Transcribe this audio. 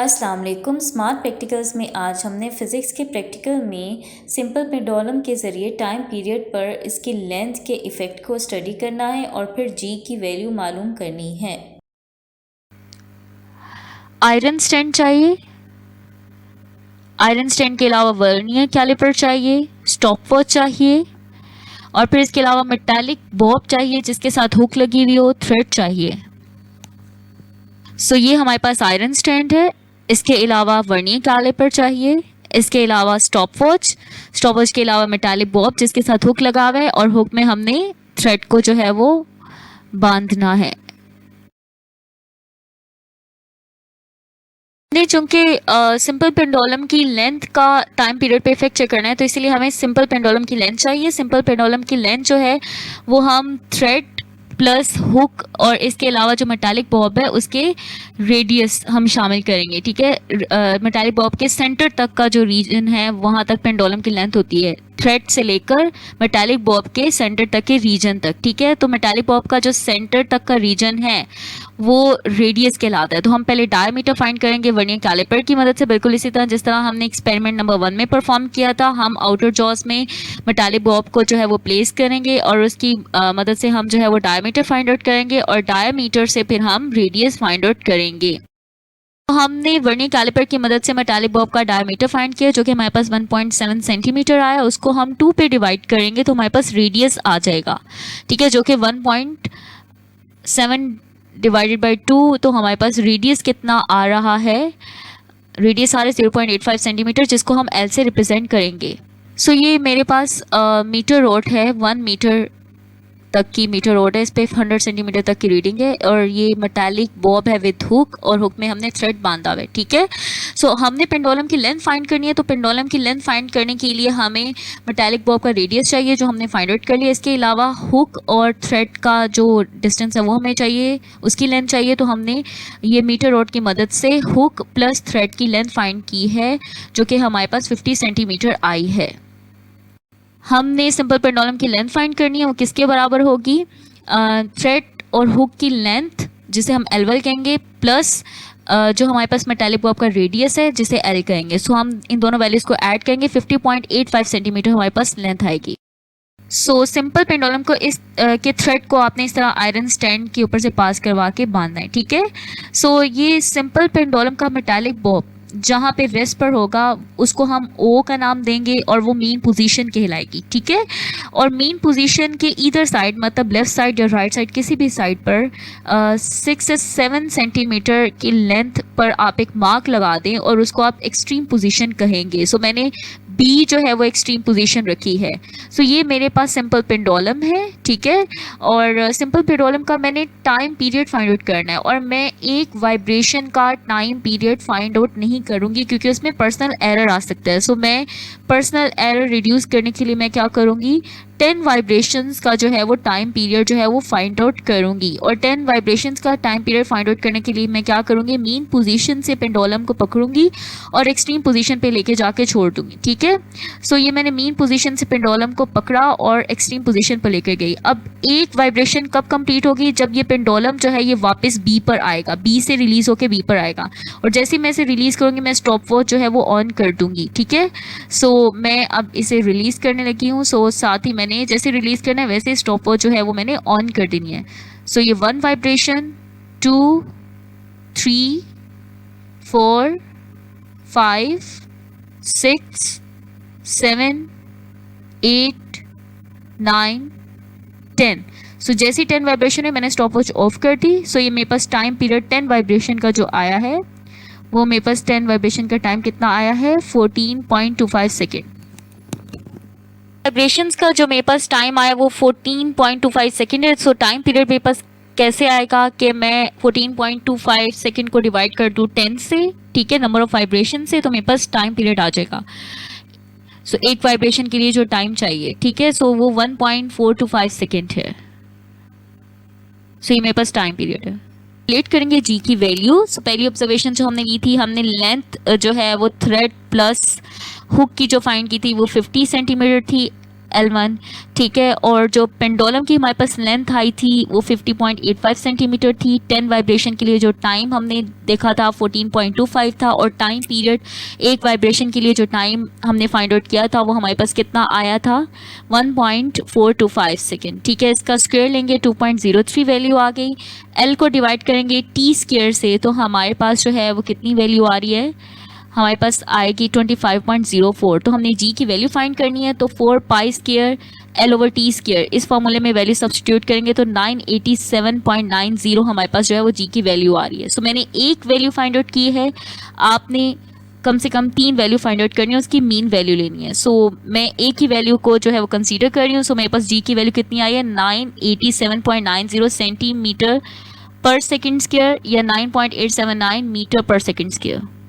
अस्सलाम वालेकुम। Smart practicals में आज हमने फ़िज़िक्स के प्रैक्टिकल में सिंपल पेंडुलम के ज़रिए टाइम पीरियड पर इसकी लेंथ के इफ़ेक्ट को स्टडी करना है और फिर जी की वैल्यू मालूम करनी है। आयरन स्टैंड चाहिए। आयरन स्टैंड के अलावा वर्नियर कैलिपर चाहिए, स्टॉपवॉच चाहिए और फिर इसके अलावा मेटालिक बॉब चाहिए जिसके साथ हुक लगी हुई हो, थ्रेड चाहिए। सो ये हमारे पास आयरन स्टैंड है। इसके अलावा वर्नियर कैलिपर चाहिए, इसके अलावा स्टॉपवॉच के अलावा मेटालिक बॉब जिसके साथ हुक लगा हुआ है और हुक में हमने थ्रेड को जो है वो बांधना है। चूंकि सिंपल पेंडुलम की लेंथ का टाइम पीरियड पे इफेक्ट चेक करना है तो इसलिए हमें सिंपल पेंडुलम की लेंथ चाहिए। सिंपल पेंडुलम की लेंथ जो है वो हम थ्रेड प्लस हुक और इसके अलावा जो मेटालिक बॉब है उसके रेडियस हम शामिल करेंगे। ठीक है, मेटालिक बॉब के सेंटर तक का जो रीजन है वहां तक पेंडुलम की लेंथ होती है, थ्रेड से लेकर मेटालिक बॉब के सेंटर तक के रीजन तक। ठीक है, तो मेटालिक बॉब का जो सेंटर तक का रीजन है वो रेडियस कहलाता है। तो हम पहले डायमीटर फाइंड करेंगे वर्नियर कैलिपर की मदद से, बिल्कुल इसी तरह जिस तरह हमने एक्सपेरिमेंट नंबर 1 में परफॉर्म किया था। हम आउटर जॉस में मेटालिक बॉब को जो है वो प्लेस करेंगे और उसकी मदद से हम जो है वो डायमीटर फाइंड आउट करेंगे और डायमीटर से फिर हम रेडियस फाइंड आउट करेंगे। तो हमने वर्नियर कैलिपर की मदद से मेटालिक बॉब का डायमीटर फाइंड किया जो कि हमारे पास 1.7 सेंटीमीटर आया। उसको हम 2 पे डिवाइड करेंगे तो हमारे पास रेडियस आ जाएगा। ठीक है, जो कि 1.7 डिवाइडेड बाई 2, तो हमारे पास रेडियस कितना आ रहा है, रेडियस आ रहा है 0.85 सेंटीमीटर जिसको हम एल से रिप्रेजेंट करेंगे। सो ये मेरे पास मीटर रोड है, 1 मीटर तक की मीटर रोड है, इस पे 100 सेंटीमीटर तक की रीडिंग है और ये मेटालिक बॉब है विद हुक और हुक में हमने थ्रेड बांधा हुआ है। ठीक है, सो हमने पेंडुलम की लेंथ फाइंड करनी है। तो पेंडुलम की लेंथ फाइंड करने के लिए हमें मेटालिक बॉब का रेडियस चाहिए जो हमने फाइंड आउट कर लिया। इसके अलावा हुक और थ्रेड का जो डिस्टेंस है वो हमें चाहिए, उसकी लेंथ चाहिए। तो हमने ये मीटर रोड की मदद से हुक प्लस थ्रेड की लेंथ फाइंड की है जो कि हमारे पास 50 सेंटीमीटर आई है। हमने सिंपल पेंडुलम की लेंथ फाइंड करनी है, वो किसके बराबर होगी, थ्रेड और हुक की लेंथ जिसे हम L1 कहेंगे प्लस जो हमारे पास मेटालिक बॉब का रेडियस है जिसे L कहेंगे। सो हम इन दोनों वैल्यूज को ऐड करेंगे, 50.85 सेंटीमीटर हमारे पास लेंथ आएगी। सो सिंपल पेंडुलम को इस के थ्रेड को आपने इस तरह आयरन स्टैंड के ऊपर से पास करवा के बांधना है। ठीक है, सो ये सिंपल पेंडुलम का मेटालिक बॉब जहाँ पे रेस्ट पर होगा उसको हम O का नाम देंगे और वो मेन पोजीशन कहलाएगी। ठीक है, और मेन पोजीशन के ईदर साइड मतलब लेफ्ट साइड या राइट साइड किसी भी साइड पर 6 से 7 सेंटीमीटर की लेंथ पर आप एक मार्क लगा दें और उसको आप एक्सट्रीम पोजीशन कहेंगे। सो मैंने B जो है वो एक्सट्रीम पोजीशन रखी है। सो ये मेरे पास सिंपल पेंडुलम है। ठीक है, और सिंपल पेंडुलम का मैंने टाइम पीरियड फाइंड आउट करना है और मैं एक वाइब्रेशन का टाइम पीरियड फाइंड आउट नहीं करूँगी क्योंकि उसमें पर्सनल एरर आ सकता है। सो मैं पर्सनल एरर रिड्यूस करने के लिए मैं क्या करूँगी, 10 वाइब्रेशंस का जो है वो टाइम पीरियड जो है वो फाइंड आउट करूँगी और 10 वाइब्रेशंस का टाइम पीरियड फाइंड आउट करने के लिए मैं क्या करूँगी, मेन पोजीशन से पेंडुलम को पकड़ूंगी और एक्सट्रीम पोजीशन पे लेके जाके छोड़ दूंगी। ठीक है, सो ये मैंने मेन पोजीशन से पेंडुलम को पकड़ा और एक्सट्रीम पोजीशन पर लेकर गई। अब एक वाइब्रेशन कब कंप्लीट होगी, जब ये पेंडुलम जो है ये वापस बी पर आएगा, बी से रिलीज होकर बी पर आएगा और जैसे ही मैं इसे रिलीज करूँगी मैं स्टॉप वॉच जो है वो ऑन कर दूंगी। ठीक है, सो मैं अब इसे रिलीज करने लगी हूँ। सो साथ ही मैंने जैसे रिलीज करना है वैसे स्टॉप वॉच जो है वो मैंने ऑन कर देनी है। सो ये 1 वाइब्रेशन, 2, 3, 4, 5, 6, 7, 8, 9, 10। सो जैसी 10 वाइब्रेशन है मैंने स्टॉप वॉच ऑफ कर दी। सो ये मेरे पास टाइम पीरियड 10 वाइब्रेशन का जो आया है वो मेरे पास 10 वाइब्रेशन का टाइम कितना आया है, 14.25 सेकेंड। वाइब्रेशंस का जो मेरे पास टाइम आया वो 14.25 सेकेंड है। सो टाइम पीरियड मेरे पास कैसे आएगा कि मैं 14.25 सेकेंड को डिवाइड कर दूँ 10 से, ठीक है, नंबर ऑफ वाइब्रेशन से, तो मेरे पास टाइम पीरियड आ जाएगा। सो एक वाइब्रेशन के लिए जो टाइम चाहिए, ठीक है, सो वो 1.425 सेकेंड है। सो ये मेरे पास टाइम पीरियड है। कैलकुलेट करेंगे जी की वैल्यू। सो पहली ऑब्जर्वेशन जो हमने की थी, हमने लेंथ जो है वो थ्रेड प्लस हुक की जो फाइंड की थी वो 50 सेंटीमीटर थी। L1, ठीक है। और जो पेंडोलम की हमारे पास लेंथ आई थी वो 50.85 सेंटीमीटर थी। 10 वाइब्रेशन के लिए जो टाइम हमने देखा था 14.25 था, और टाइम पीरियड एक वाइब्रेशन के लिए जो टाइम हमने फाइंड आउट किया था वो हमारे पास कितना आया था 1.425 सेकेंड, ठीक है। इसका स्क्वायर लेंगे 2.03 वैल्यू आ गई। L को डिवाइड करेंगे टी स्क्वायर से तो हमारे पास जो है वो कितनी वैल्यू आ रही है, हमारे पास आएगी 25.04। तो हमने जी की वैल्यू फाइंड करनी है, तो 4 pi square L over T square, इस फॉर्मूले में वैल्यू सब्स्टिट्यूट करेंगे तो 987.90 हमारे पास जो है वो जी की वैल्यू आ रही है। सो मैंने एक वैल्यू फाइंड आउट की है, आपने कम से कम 3 वैल्यू फाइंड आउट करनी है, उसकी मीन वैल्यू लेनी है। सो मैं एक ही वैल्यू को जो है वो कंसीडर कर रही हूँ। सो मेरे पास जी की वैल्यू कितनी आई है 987.90 सेंटीमीटर पर सेकेंड स्क्वायर या 9.879 मीटर पर सेकेंड स्क्वायर।